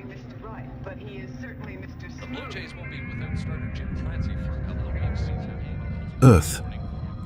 be Mr. Right, but he is certainly Mr. The Smooth. Blue Jays won't be without starter Jim Clancy for a couple of weeks. Earth,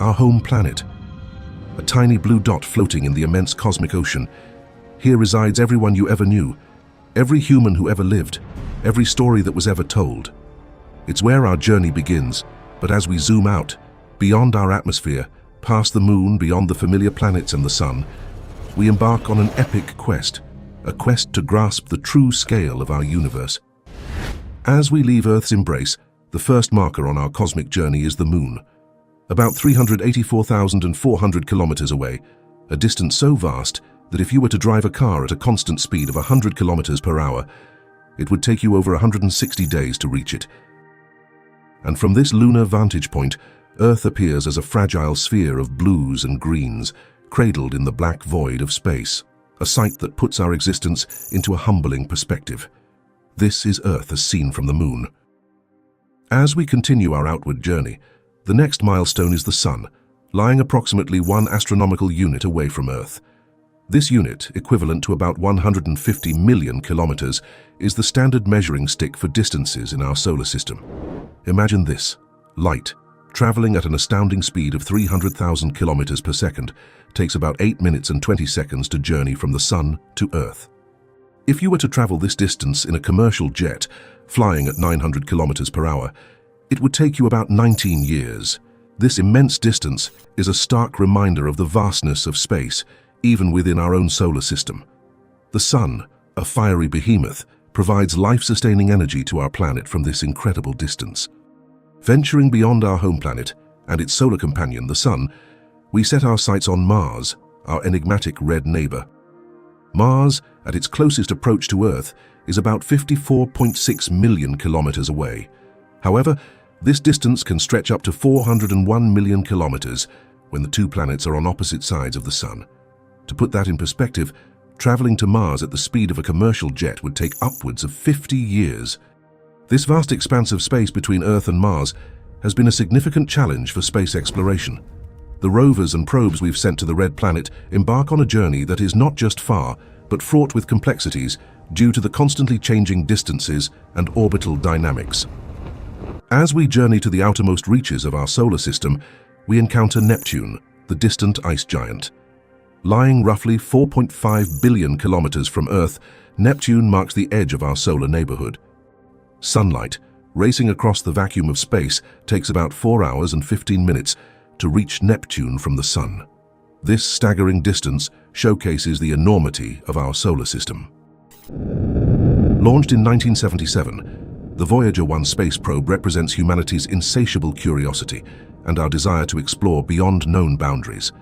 our home planet. A tiny blue dot floating in the immense cosmic ocean. Here resides everyone you ever knew, every human who ever lived, every story that was ever told. It's where our journey begins, but as we zoom out, beyond our atmosphere, past the moon, beyond the familiar planets and the sun, we embark on an epic quest, a quest to grasp the true scale of our universe. As we leave Earth's embrace, the first marker on our cosmic journey is the moon. About 384,400 kilometers away, a distance so vast that if you were to drive a car at a constant speed of 100 kilometers per hour, it would take you over 160 days to reach it. And from this lunar vantage point, Earth appears as a fragile sphere of blues and greens, cradled in the black void of space, a sight that puts our existence into a humbling perspective. This is Earth as seen from the moon. As we continue our outward journey, the next milestone is the Sun, lying approximately 1 astronomical unit away from Earth. This unit, equivalent to about 150 million kilometers, is the standard measuring stick for distances in our solar system. Imagine this: light, traveling at an astounding speed of 300,000 kilometers per second, takes about 8 minutes and 20 seconds to journey from the Sun to Earth. If you were to travel this distance in a commercial jet, flying at 900 kilometers per hour, it would take you about 19 years. This immense distance is a stark reminder of the vastness of space, even within our own solar system. The Sun, a fiery behemoth, provides life-sustaining energy to our planet from this incredible distance. Venturing beyond our home planet and its solar companion, the Sun, we set our sights on Mars, our enigmatic red neighbor. Mars, at its closest approach to Earth, is about 54.6 million kilometers away. However, this distance can stretch up to 401 million kilometers when the two planets are on opposite sides of the Sun. To put that in perspective, traveling to Mars at the speed of a commercial jet would take upwards of 50 years. This vast expanse of space between Earth and Mars has been a significant challenge for space exploration. The rovers and probes we've sent to the Red Planet embark on a journey that is not just far, but fraught with complexities due to the constantly changing distances and orbital dynamics. As we journey to the outermost reaches of our solar system, we encounter Neptune, the distant ice giant. Lying roughly 4.5 billion kilometers from Earth, Neptune marks the edge of our solar neighborhood. Sunlight, racing across the vacuum of space, takes about 4 hours and 15 minutes to reach Neptune from the Sun. This staggering distance showcases the enormity of our solar system. Launched in 1977, the Voyager 1 space probe represents humanity's insatiable curiosity and our desire to explore beyond known boundaries.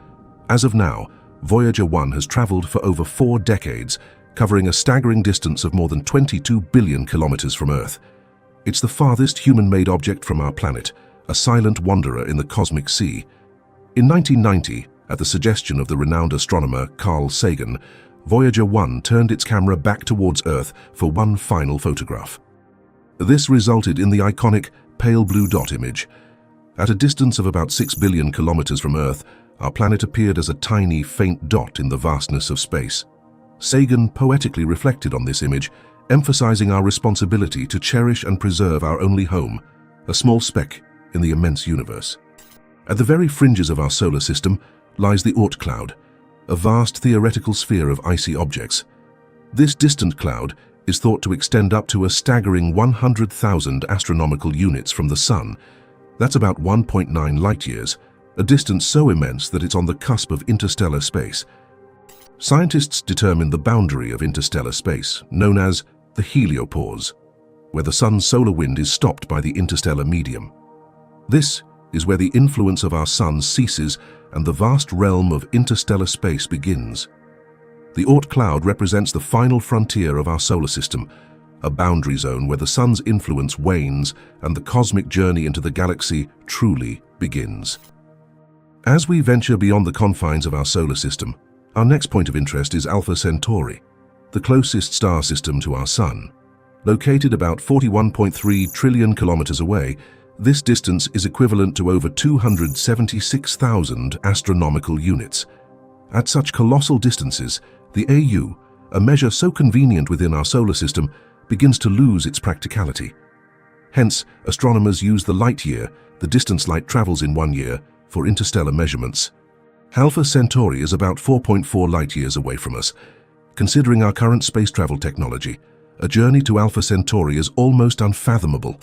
As of now, Voyager 1 has traveled for over 4 decades, covering a staggering distance of more than 22 billion kilometers from Earth. It's the farthest human-made object from our planet, a silent wanderer in the cosmic sea. In 1990, at the suggestion of the renowned astronomer Carl Sagan, Voyager 1 turned its camera back towards Earth for one final photograph. This resulted in the iconic pale blue dot image. At a distance of about 6 billion kilometers from Earth, our planet appeared as a tiny, faint dot in the vastness of space. Sagan poetically reflected on this image, emphasizing our responsibility to cherish and preserve our only home, a small speck in the immense universe. At the very fringes of our solar system lies the Oort cloud, a vast theoretical sphere of icy objects. This distant cloud is thought to extend up to a staggering 100,000 astronomical units from the Sun. That's about 1.9 light-years, a distance so immense that it's on the cusp of interstellar space. Scientists determine the boundary of interstellar space, known as the heliopause, where the Sun's solar wind is stopped by the interstellar medium. This is where the influence of our Sun ceases and the vast realm of interstellar space begins. The Oort cloud represents the final frontier of our solar system, a boundary zone where the Sun's influence wanes and the cosmic journey into the galaxy truly begins. As we venture beyond the confines of our solar system, our next point of interest is Alpha Centauri, the closest star system to our Sun. Located about 41.3 trillion kilometers away, this distance is equivalent to over 276,000 astronomical units. At such colossal distances, the AU, a measure so convenient within our solar system, begins to lose its practicality. Hence, astronomers use the light year, the distance light travels in 1 year, for interstellar measurements. Alpha Centauri is about 4.4 light-years away from us. Considering our current space travel technology, a journey to Alpha Centauri is almost unfathomable.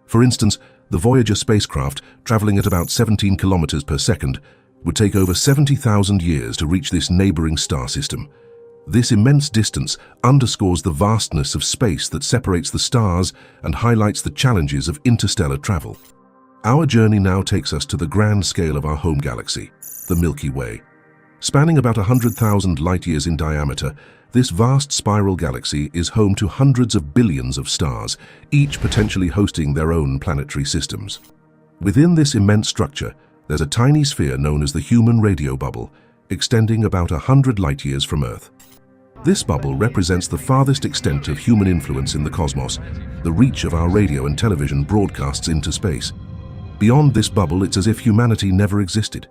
For instance, the Voyager spacecraft, traveling at about 17 kilometers per second, would take over 70,000 years to reach this neighboring star system. This immense distance underscores the vastness of space that separates the stars and highlights the challenges of interstellar travel. Our journey now takes us to the grand scale of our home galaxy, the Milky Way. Spanning about 100,000 light-years in diameter, this vast spiral galaxy is home to hundreds of billions of stars, each potentially hosting their own planetary systems. Within this immense structure, there's a tiny sphere known as the human radio bubble, extending about 100 light-years from Earth. This bubble represents the farthest extent of human influence in the cosmos, the reach of our radio and television broadcasts into space. Beyond this bubble, it's as if humanity never existed.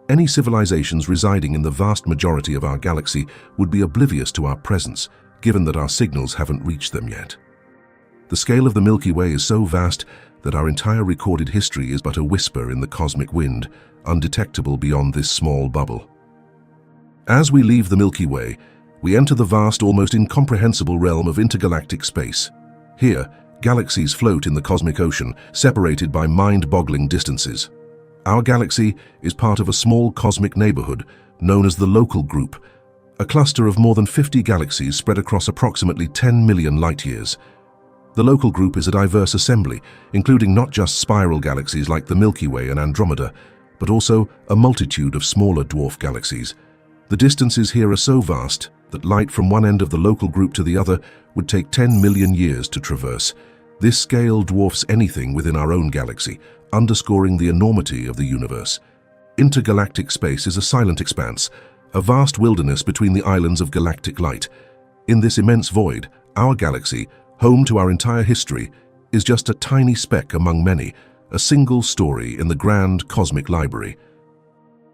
Any civilizations residing in the vast majority of our galaxy would be oblivious to our presence, given that our signals haven't reached them yet. The scale of the Milky Way is so vast that our entire recorded history is but a whisper in the cosmic wind, undetectable beyond this small bubble. As we leave the Milky Way, we enter the vast, almost incomprehensible realm of intergalactic space. Here, galaxies float in the cosmic ocean, separated by mind-boggling distances. Our galaxy is part of a small cosmic neighborhood known as the Local Group, a cluster of more than 50 galaxies spread across approximately 10 million light-years. The Local Group is a diverse assembly, including not just spiral galaxies like the Milky Way and Andromeda, but also a multitude of smaller dwarf galaxies. The distances here are so vast that light from one end of the Local Group to the other would take 10 million years to traverse. This scale dwarfs anything within our own galaxy, underscoring the enormity of the universe. Intergalactic space is a silent expanse, a vast wilderness between the islands of galactic light. In this immense void, our galaxy, home to our entire history, is just a tiny speck among many, a single story in the grand cosmic library.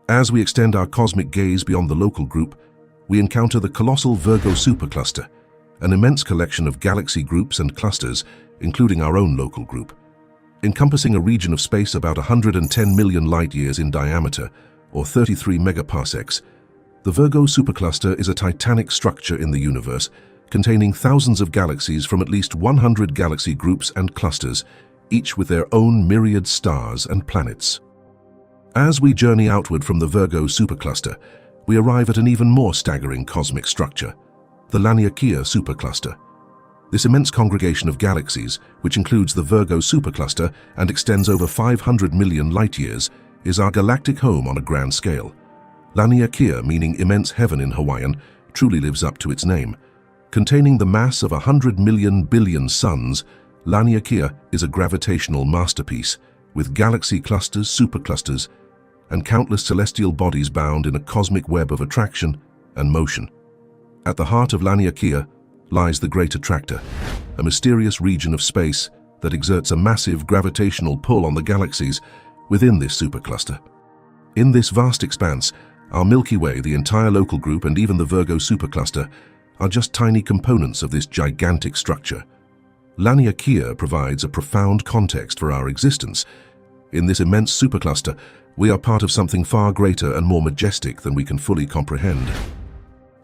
As we extend our cosmic gaze beyond the Local Group, we encounter the colossal Virgo supercluster, an immense collection of galaxy groups and clusters, including our own Local Group. Encompassing a region of space about 110 million light-years in diameter, or 33 megaparsecs, the Virgo supercluster is a titanic structure in the universe, containing thousands of galaxies from at least 100 galaxy groups and clusters, each with their own myriad stars and planets. As we journey outward from the Virgo supercluster, we arrive at an even more staggering cosmic structure, the Laniakea supercluster. This immense congregation of galaxies, which includes the Virgo supercluster and extends over 500 million light-years, is our galactic home on a grand scale. Laniakea, meaning immense heaven in Hawaiian, truly lives up to its name. Containing the mass of 100 million billion suns, Laniakea is a gravitational masterpiece, with galaxy clusters, superclusters, and countless celestial bodies bound in a cosmic web of attraction and motion. At the heart of Laniakea lies the Great Attractor, a mysterious region of space that exerts a massive gravitational pull on the galaxies within this supercluster. In this vast expanse, our Milky Way, the entire Local Group, and even the Virgo supercluster are just tiny components of this gigantic structure. Laniakea provides a profound context for our existence. In this immense supercluster, we are part of something far greater and more majestic than we can fully comprehend.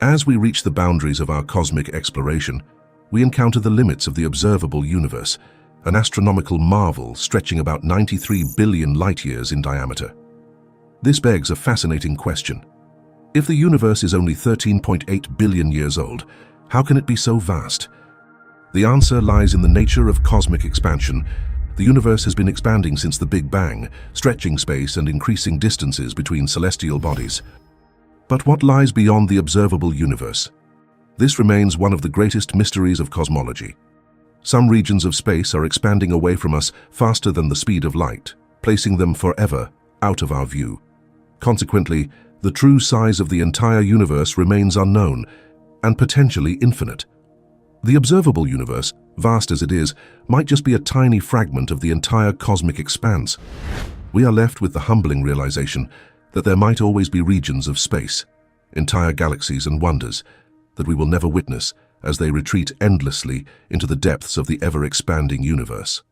As we reach the boundaries of our cosmic exploration, we encounter the limits of the observable universe, an astronomical marvel stretching about 93 billion light-years in diameter. This begs a fascinating question. If the universe is only 13.8 billion years old, how can it be so vast? The answer lies in the nature of cosmic expansion. The universe has been expanding since the Big Bang, stretching space and increasing distances between celestial bodies. But what lies beyond the observable universe? This remains one of the greatest mysteries of cosmology. Some regions of space are expanding away from us faster than the speed of light, placing them forever out of our view. Consequently, the true size of the entire universe remains unknown and potentially infinite. The observable universe, vast as it is, might just be a tiny fragment of the entire cosmic expanse. We are left with the humbling realization that there might always be regions of space, entire galaxies and wonders, that we will never witness as they retreat endlessly into the depths of the ever-expanding universe.